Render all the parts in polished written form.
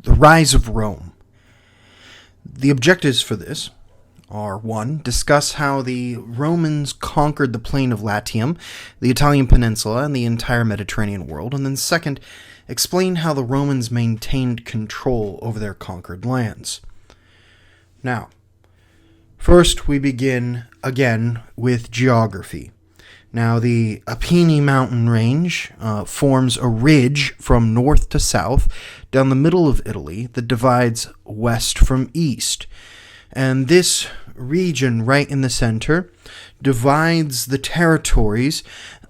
the rise of Rome. The objectives for this are 1. Discuss how the Romans conquered the plain of Latium, the Italian peninsula, and the entire Mediterranean world. And then 2nd, explain how the Romans maintained control over their conquered lands. Now, first we begin again with geography. Now, the Apennine mountain range forms a ridge from north to south down the middle of Italy that divides west from east. And this region right in the center divides the territories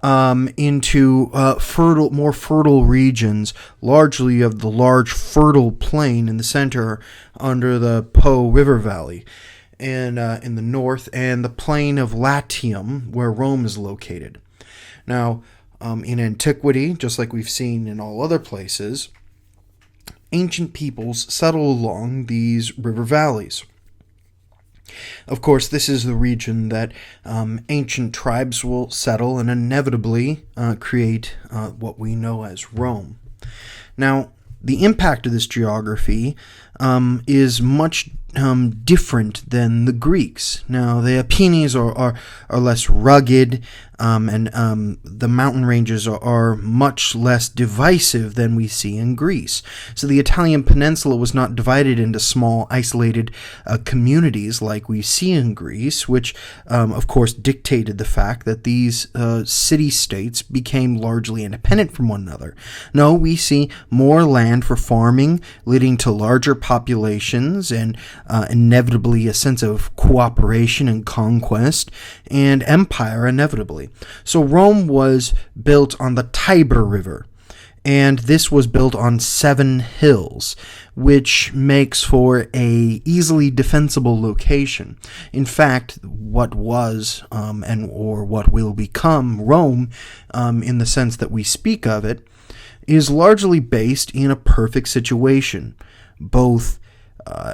into more fertile regions, largely of the large fertile plain in the center under the Po River Valley, and in the north, and the plain of Latium, where Rome is located. Now, in antiquity, just like we've seen in all other places, ancient peoples settled along these river valleys. Of course, this is the region that ancient tribes will settle and inevitably create what we know as Rome. Now, the impact of this geography is much different than the Greeks. Now, the Apennines are less rugged, and the mountain ranges are much less divisive than we see in Greece. So the Italian peninsula was not divided into small, isolated communities like we see in Greece, which, of course, dictated the fact that these city-states became largely independent from one another. No, we see more land for farming, leading to larger populations and inevitably a sense of cooperation and conquest, and empire inevitably. So Rome was built on the Tiber River, and this was built on 7 hills, which makes for a easily defensible location. In fact, what was or what will become Rome, in the sense that we speak of it, is largely based in a perfect situation, both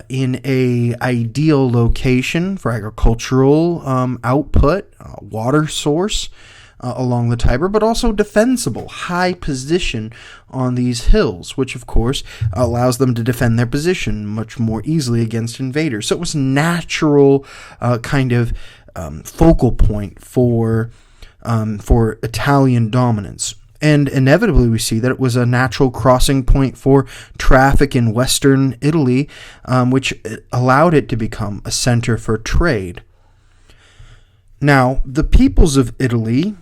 in a ideal location for agricultural output, water source along the Tiber, but also defensible, high position on these hills, which of course allows them to defend their position much more easily against invaders. So it was a natural kind of focal point for Italian dominance. And inevitably, we see that it was a natural crossing point for traffic in western Italy, which allowed it to become a center for trade. Now, the peoples of Italy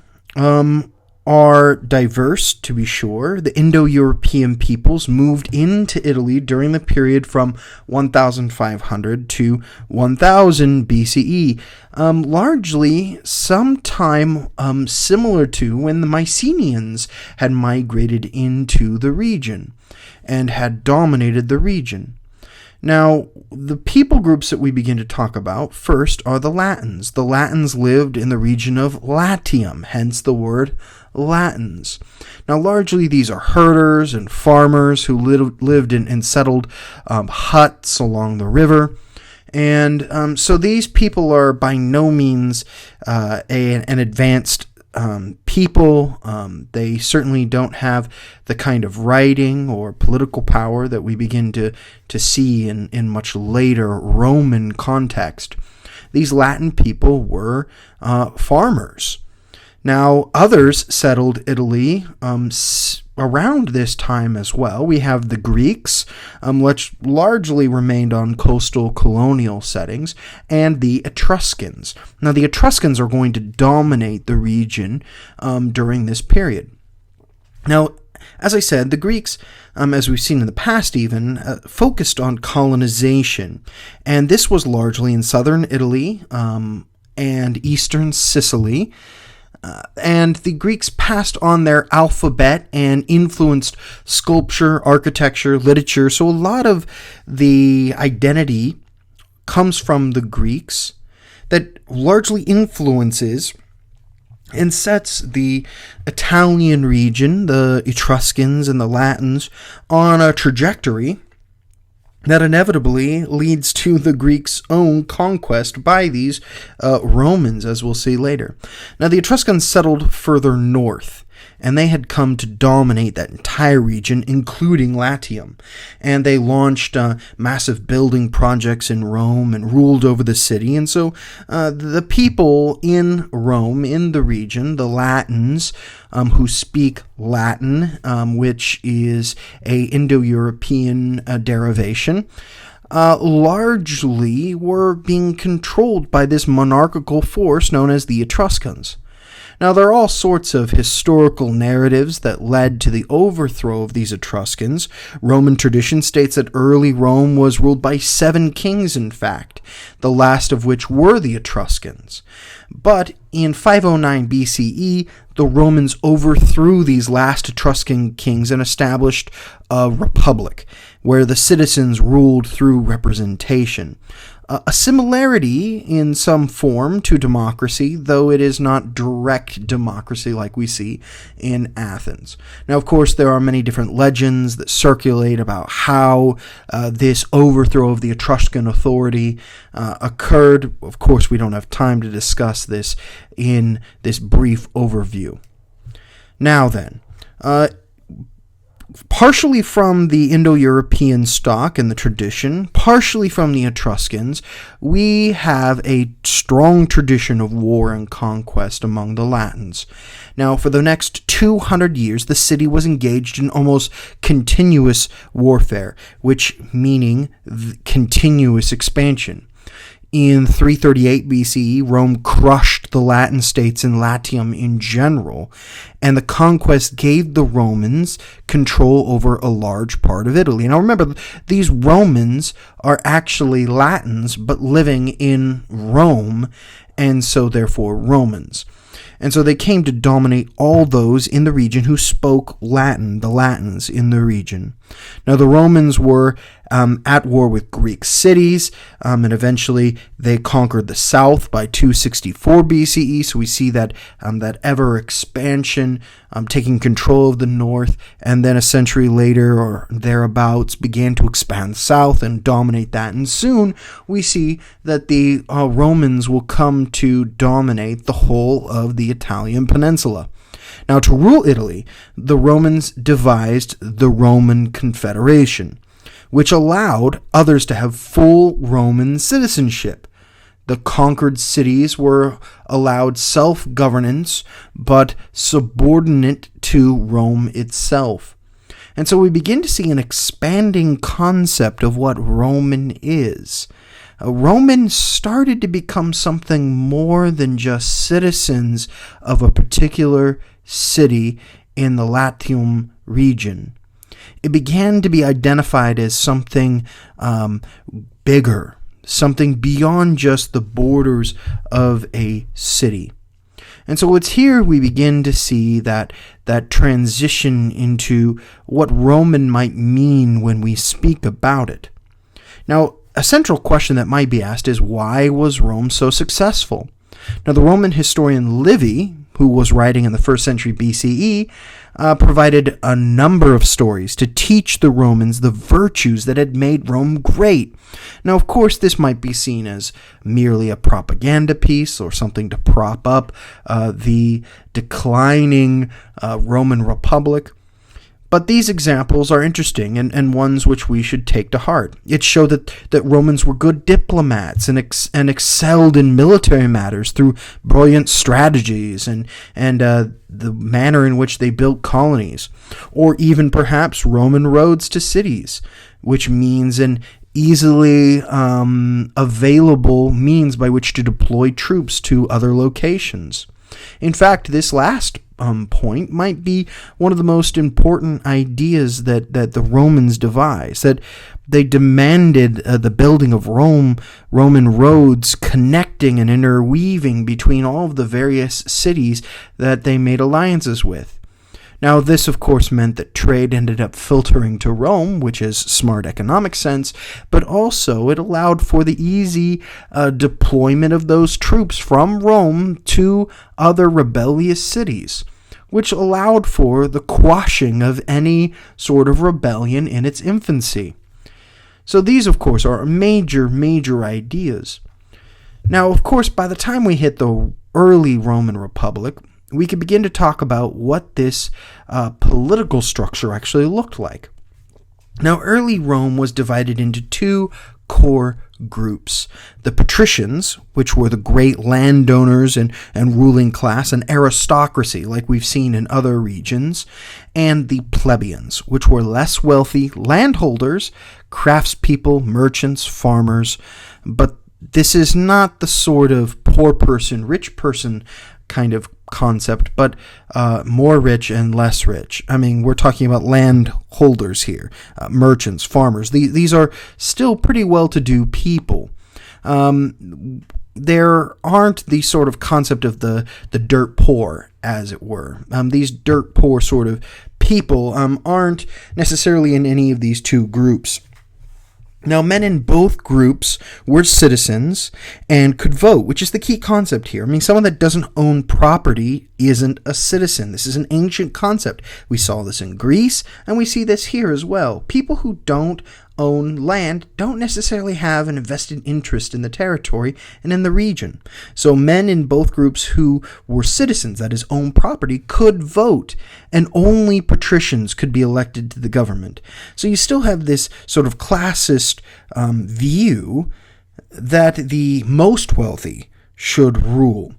are diverse, to be sure. The Indo-European peoples moved into Italy during the period from 1500 to 1000 BCE, largely sometime similar to when the Mycenaeans had migrated into the region and had dominated the region. Now, the people groups that we begin to talk about first are the Latins. The Latins lived in the region of Latium, hence the word Latins. Now, largely these are herders and farmers who lived in settled huts along the river. And so these people are by no means an advanced people. They certainly don't have the kind of writing or political power that we begin to see in much later Roman context. These Latin people were farmers. Now, others settled Italy around this time as well. We have the Greeks, which largely remained on coastal colonial settings, and the Etruscans. Now, the Etruscans are going to dominate the region during this period. Now, as I said, the Greeks, as we've seen in the past even, focused on colonization, and this was largely in southern Italy and eastern Sicily. And the Greeks passed on their alphabet and influenced sculpture, architecture, literature. So a lot of the identity comes from the Greeks that largely influences and sets the Italian region, the Etruscans and the Latins, on a trajectory that inevitably leads to the Greeks' own conquest by these Romans, as we'll see later. Now, the Etruscans settled further north, and they had come to dominate that entire region, including Latium. And they launched massive building projects in Rome and ruled over the city. And so the people in Rome, in the region, the Latins, who speak Latin, which is a Indo-European derivation, largely were being controlled by this monarchical force known as the Etruscans. Now, there are all sorts of historical narratives that led to the overthrow of these Etruscans. Roman tradition states that early Rome was ruled by 7 kings, in fact, the last of which were the Etruscans. But in 509 BCE, the Romans overthrew these last Etruscan kings and established a republic, where the citizens ruled through representation. A similarity in some form to democracy, though it is not direct democracy like we see in Athens. Now, of course, there are many different legends that circulate about how this overthrow of the Etruscan authority occurred. Of course, we don't have time to discuss this in this brief overview. Now then, partially from the Indo-European stock and the tradition, partially from the Etruscans, we have a strong tradition of war and conquest among the Latins. Now, for the next 200 years, the city was engaged in almost continuous warfare, which meaning continuous expansion. In 338 BCE, Rome crushed the Latin states in Latium in general, and the conquest gave the Romans control over a large part of Italy. Now remember, these Romans are actually Latins, but living in Rome, and so therefore Romans. And so they came to dominate all those in the region who spoke Latin, the Latins in the region. Now the Romans were at war with Greek cities, and eventually they conquered the south by 264 BCE. So we see that that ever expansion, taking control of the north, and then a century later or thereabouts began to expand south and dominate that. And soon we see that the Romans will come to dominate the whole of the Italian peninsula. Now, to rule Italy, the Romans devised the Roman Confederation, which allowed others to have full Roman citizenship. The conquered cities were allowed self-governance, but subordinate to Rome itself. And so we begin to see an expanding concept of what Roman is. Roman started to become something more than just citizens of a particular city in the Latium region. It began to be identified as something bigger, something beyond just the borders of a city. And so it's here we begin to see that transition into what Roman might mean when we speak about it. Now, a central question that might be asked is, why was Rome so successful? Now, the Roman historian Livy, who was writing in the 1st century BCE, provided a number of stories to teach the Romans the virtues that had made Rome great. Now, of course, this might be seen as merely a propaganda piece or something to prop up the declining Roman Republic. But these examples are interesting and ones which we should take to heart. It showed that Romans were good diplomats and excelled in military matters through brilliant strategies and the manner in which they built colonies, or even perhaps Roman roads to cities, which means an easily available means by which to deploy troops to other locations. In fact, this last point might be one of the most important ideas that the Romans devised, that they demanded the building of Roman roads connecting and interweaving between all of the various cities that they made alliances with. Now, this, of course, meant that trade ended up filtering to Rome, which is smart economic sense, but also it allowed for the easy deployment of those troops from Rome to other rebellious cities, which allowed for the quashing of any sort of rebellion in its infancy. So these, of course, are major ideas. Now, of course, by the time we hit the early Roman Republic, we could begin to talk about what this political structure actually looked like. Now, early Rome was divided into two core groups: the patricians, which were the great landowners and ruling class, an aristocracy like we've seen in other regions, and the plebeians, which were less wealthy landholders, craftspeople, merchants, farmers. But this is not the sort of poor person, rich person kind of concept, but more rich and less rich. I mean, we're talking about landholders here, merchants, farmers. These are still pretty well-to-do people. There aren't the sort of concept of the dirt poor, as it were. These dirt poor sort of people aren't necessarily in any of these two groups. Now, men in both groups were citizens and could vote, which is the key concept here. I mean, someone that doesn't own property isn't a citizen. This is an ancient concept. We saw this in Greece, and we see this here as well. People who don't own land don't necessarily have an invested interest in the territory and in the region. So men in both groups who were citizens, that is, own property, could vote, and only patricians could be elected to the government. So you still have this sort of classist view that the most wealthy should rule.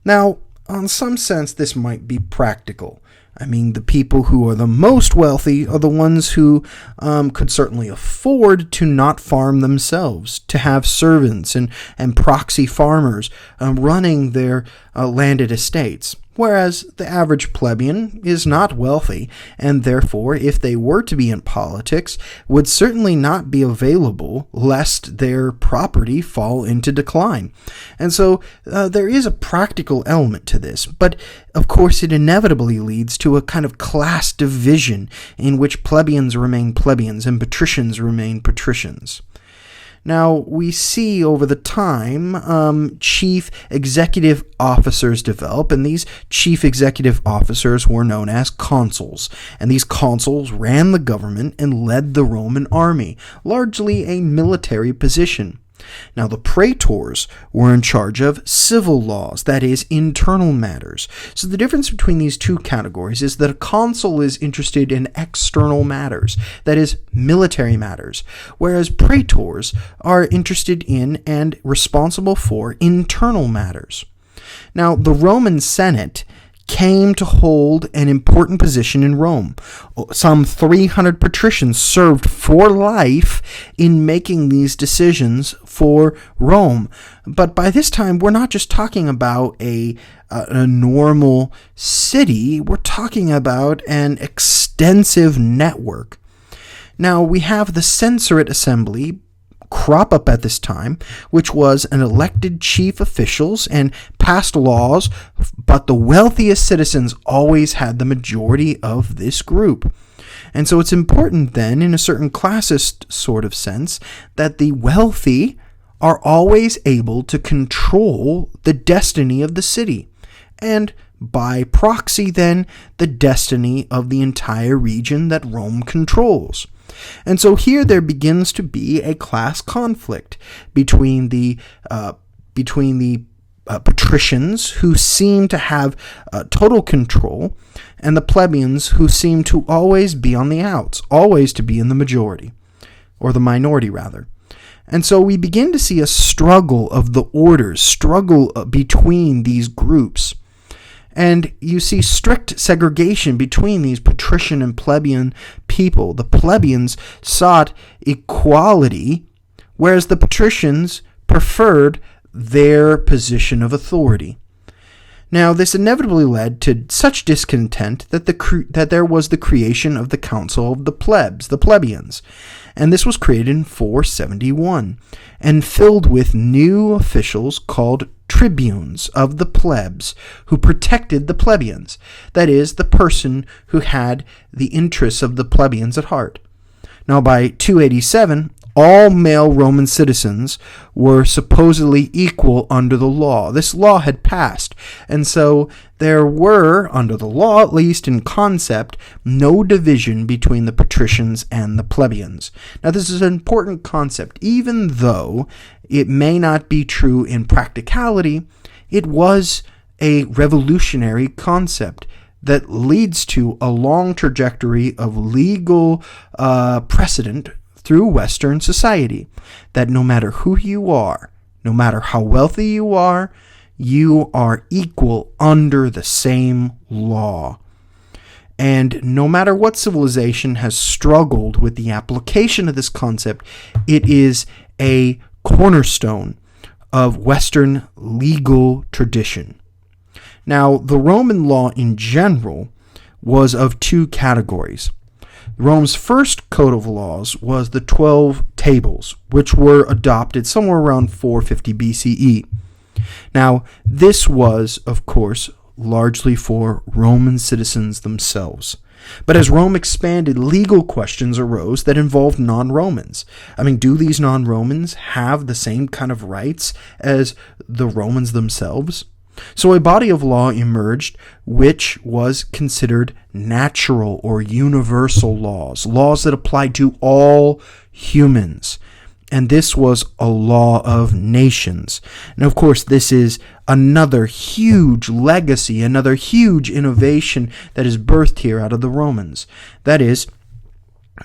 Now, in some sense, this might be practical. I mean, the people who are the most wealthy are the ones who could certainly afford to not farm themselves, to have servants and proxy farmers running their landed estates. Whereas the average plebeian is not wealthy, and therefore, if they were to be in politics, would certainly not be available lest their property fall into decline. And so there is a practical element to this, but of course it inevitably leads to a kind of class division in which plebeians remain plebeians and patricians remain patricians. Now, we see over the time chief executive officers develop, and these chief executive officers were known as consuls. And these consuls ran the government and led the Roman army, largely a military position. Now, the praetors were in charge of civil laws, that is, internal matters. So the difference between these two categories is that a consul is interested in external matters, that is, military matters, whereas praetors are interested in and responsible for internal matters. Now, the Roman Senate came to hold an important position in Rome. Some 300 patricians served for life in making these decisions for Rome. But by this time, we're not just talking about a normal city, we're talking about an extensive network. Now, we have the censorate assembly crop up at this time, which was an elected chief officials and passed laws, but the wealthiest citizens always had the majority of this group. And so it's important then, in a certain classist sort of sense, that the wealthy are always able to control the destiny of the city, and by proxy then, the destiny of the entire region that Rome controls. And so here there begins to be a class conflict between the patricians, who seem to have total control, and the plebeians, who seem to always be on the outs, always to be in the majority, or the minority rather. And so we begin to see a struggle of the orders, struggle between these groups. And you see strict segregation between these patrician and plebeian people. The plebeians sought equality, whereas the patricians preferred their position of authority. Now, this inevitably led to such discontent that there was the creation of the Council of the Plebs, the plebeians, and this was created in 471 and filled with new officials called tribunes of the plebs, who protected the plebeians, that is, the person who had the interests of the plebeians at heart. Now, by 287, all male Roman citizens were supposedly equal under the law. This law had passed, and so there were, under the law at least in concept, no division between the patricians and the plebeians. Now, this is an important concept. Even though it may not be true in practicality, it was a revolutionary concept that leads to a long trajectory of legal precedent through Western society, that no matter who you are, no matter how wealthy you are equal under the same law. And no matter what civilization has struggled with the application of this concept, it is a cornerstone of Western legal tradition. Now, the Roman law in general was of two categories. Rome's first code of laws was the 12 Tables, which were adopted somewhere around 450 BCE. Now, this was, of course, largely for Roman citizens themselves. But as Rome expanded, legal questions arose that involved non-Romans. I mean, do these non-Romans have the same kind of rights as the Romans themselves? So a body of law emerged which was considered natural or universal laws, laws that applied to all humans. And this was a law of nations. And of course, this is another huge legacy, another huge innovation that is birthed here out of the Romans. That is,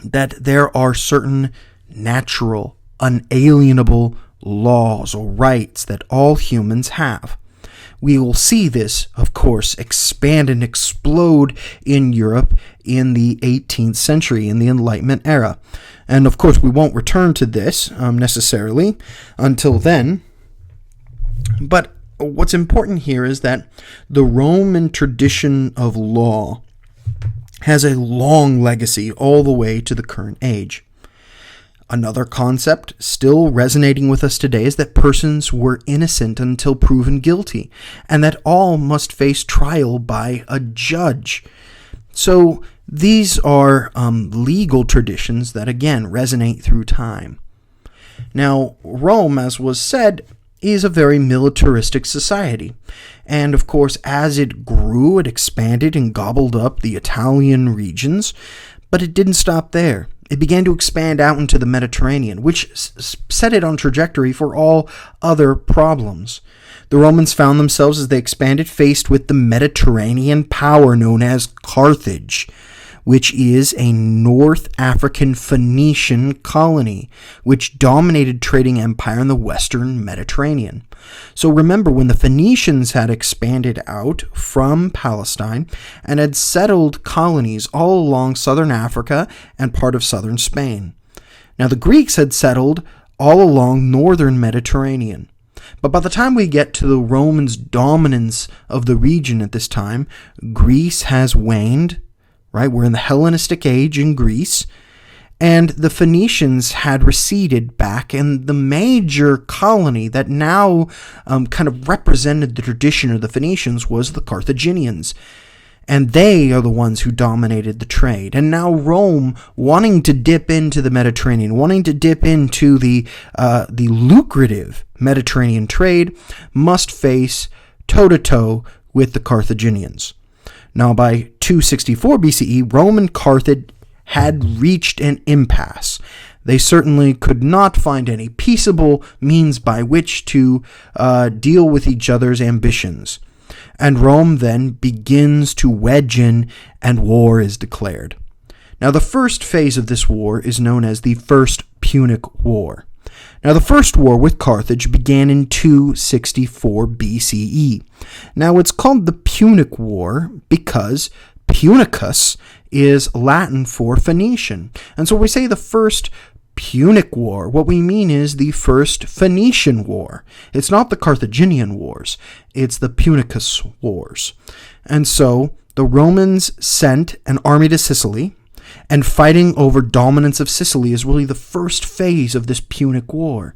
that there are certain natural, unalienable laws or rights that all humans have. We will see this, of course, expand and explode in Europe in the 18th century, in the Enlightenment era. And of course, we won't return to this necessarily until then. But what's important here is that the Roman tradition of law has a long legacy all the way to the current age. Another concept still resonating with us today is that persons were innocent until proven guilty, and that all must face trial by a judge. So these are legal traditions that, again, resonate through time. Now, Rome, as was said, is a very militaristic society. And of course, as it grew, it expanded and gobbled up the Italian regions, but it didn't stop there. It began to expand out into the Mediterranean, which set it on trajectory for all other problems. The Romans found themselves, as they expanded, faced with the Mediterranean power known as Carthage, which is a North African Phoenician colony, which dominated trading empire in the Western Mediterranean. So remember, when the Phoenicians had expanded out from Palestine and had settled colonies all along southern Africa and part of southern Spain. Now the Greeks had settled all along northern Mediterranean. But by the time we get to the Romans' dominance of the region at this time, Greece has waned. Right, we're in the Hellenistic age in Greece, and the Phoenicians had receded back, and the major colony that now kind of represented the tradition of the Phoenicians was the Carthaginians, and they are the ones who dominated the trade. And now Rome, wanting to dip into the Mediterranean, wanting to dip into the lucrative Mediterranean trade, must face toe-to-toe with the Carthaginians. Now, by 264 BCE, Rome and Carthage had reached an impasse. They certainly could not find any peaceable means by which to deal with each other's ambitions. And Rome then begins to wedge in, and war is declared. Now, the first phase of this war is known as the First Punic War. Now, the first war with Carthage began in 264 BCE. Now, it's called the Punic War because Punicus is Latin for Phoenician. And so we say the First Punic War. What we mean is the First Phoenician War. It's not the Carthaginian Wars. It's the Punicus Wars. And so the Romans sent an army to Sicily, and fighting over dominance of Sicily is really the first phase of this Punic War,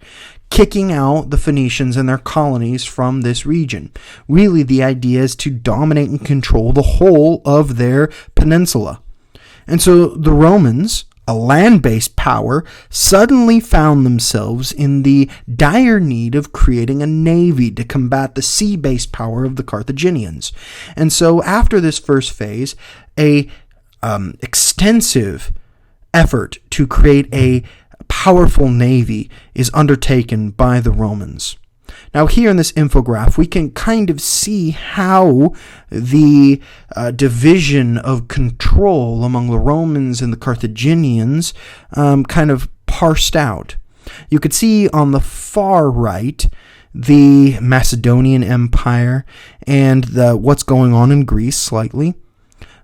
kicking out the Phoenicians and their colonies from this region. Really, the idea is to dominate and control the whole of their peninsula. And so the Romans, a land-based power, suddenly found themselves in the dire need of creating a navy to combat the sea-based power of the Carthaginians. And so after this first phase, a extensive effort to create a powerful navy is undertaken by the Romans. Now here in this infograph, we can kind of see how the division of control among the Romans and the Carthaginians kind of parsed out. You could see on the far right the Macedonian Empire and what's going on in Greece slightly.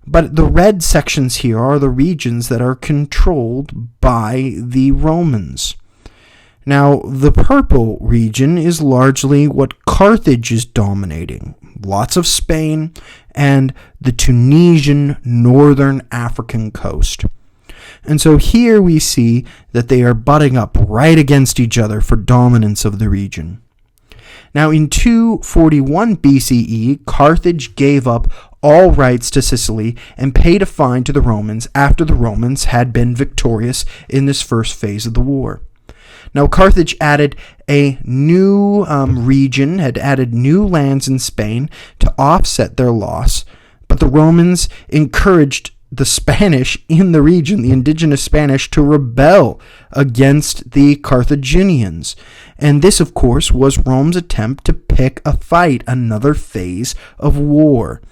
But the red sections here are the regions that are controlled by the Romans. Now, the purple region is largely what Carthage is dominating. Lots of Spain and the Tunisian northern African coast. And so here we see that they are butting up right against each other for dominance of the region. Now, in 241 BCE, Carthage gave up all rights to Sicily and paid a fine to the Romans after the Romans had been victorious in this first phase of the war. Now, Carthage added a new region, had added new lands in Spain to offset their loss, but the Romans encouraged the Spanish in the region, the indigenous Spanish, to rebel against the Carthaginians. And this, of course, was Rome's attempt to pick a fight, another phase of war.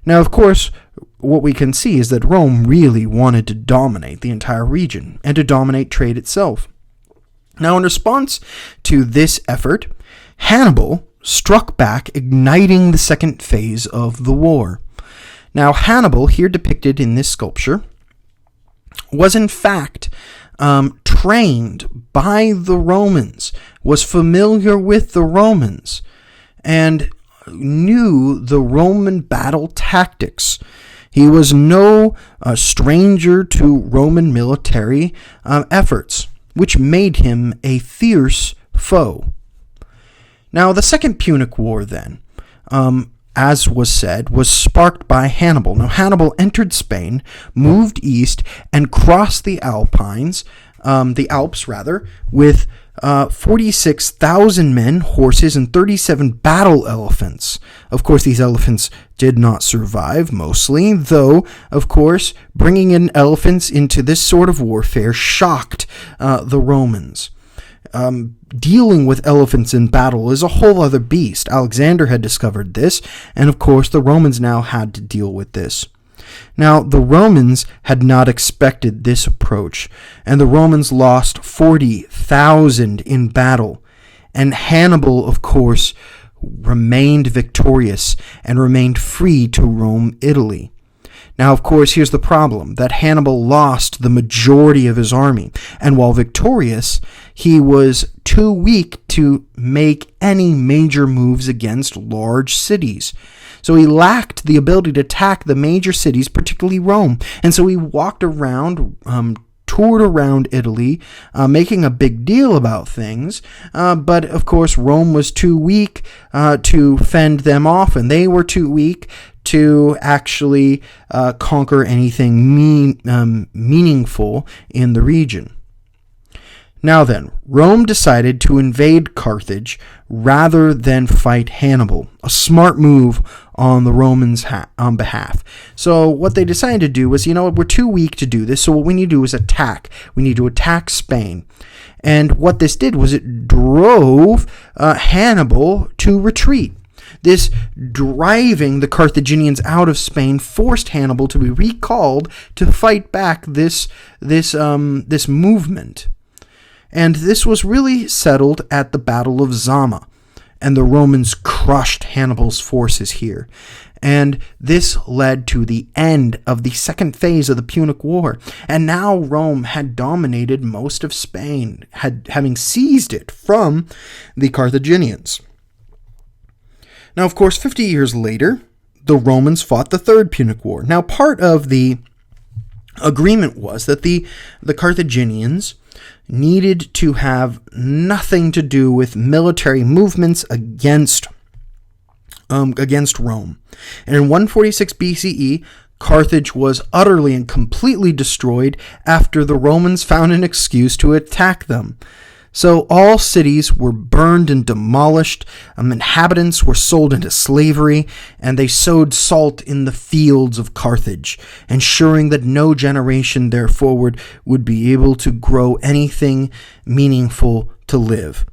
Now, of course, what we can see is that Rome really wanted to dominate the entire region and to dominate trade itself. Now, in response to this effort, Hannibal struck back, igniting the second phase of the war. Now, Hannibal, here depicted in this sculpture, was in fact trained by the Romans, was familiar with the Romans, and knew the Roman battle tactics. He was no stranger to Roman military efforts, which made him a fierce foe. Now, the Second Punic War, then, as was said, was sparked by Hannibal. Now, Hannibal entered Spain, moved east, and crossed the Alps, with 46,000 men, horses, and 37 battle elephants. Of course, these elephants did not survive, mostly, though, of course, bringing in elephants into this sort of warfare shocked the Romans. Dealing with elephants in battle is a whole other beast. Alexander had discovered this, and of course the Romans now had to deal with this. Now, the Romans had not expected this approach, and the Romans lost 40,000 in battle, and Hannibal, of course, remained victorious and remained free to roam Italy. Now, of course, here's the problem, that Hannibal lost the majority of his army, and while victorious, he was too weak to make any major moves against large cities. So he lacked the ability to attack the major cities, particularly Rome, and so he walked around, toured around Italy, making a big deal about things, but of course Rome was too weak to fend them off, and they were too weak to actually conquer anything meaningful in the region. Now then, Rome decided to invade Carthage rather than fight Hannibal, a smart move on the Romans' behalf. So what they decided to do was, we're too weak to do this, so what we need to do is attack. We need to attack Spain. And what this did was it drove Hannibal to retreat. This driving the Carthaginians out of Spain forced Hannibal to be recalled to fight back this movement. And this was really settled at the Battle of Zama, and the Romans crushed Hannibal's forces here. And this led to the end of the second phase of the Punic War. And now Rome had dominated most of Spain, having seized it from the Carthaginians. Now, of course, 50 years later, the Romans fought the Third Punic War. Now, part of the agreement was that the Carthaginians needed to have nothing to do with military movements against Rome. And in 146 BCE, Carthage was utterly and completely destroyed after the Romans found an excuse to attack them. So all cities were burned and demolished, inhabitants were sold into slavery, and they sowed salt in the fields of Carthage, ensuring that no generation thereafter would be able to grow anything meaningful to live.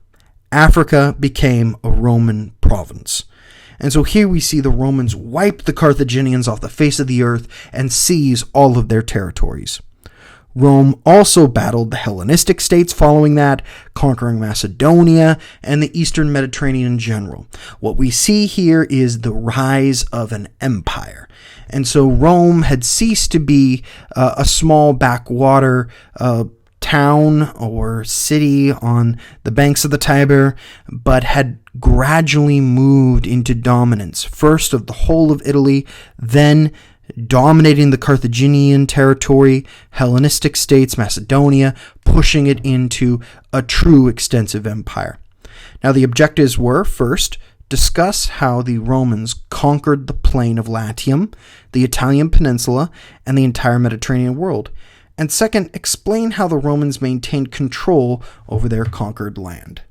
Africa became a Roman province. And so here we see the Romans wipe the Carthaginians off the face of the earth and seize all of their territories. Rome also battled the Hellenistic states following that, conquering Macedonia and the Eastern Mediterranean in general. What we see here is the rise of an empire. And so Rome had ceased to be a small backwater town or city on the banks of the Tiber, but had gradually moved into dominance, first of the whole of Italy, then dominating the Carthaginian territory, Hellenistic states, Macedonia, pushing it into a true extensive empire. Now the objectives were, first, discuss how the Romans conquered the plain of Latium, the Italian peninsula, and the entire Mediterranean world. And second, explain how the Romans maintained control over their conquered land.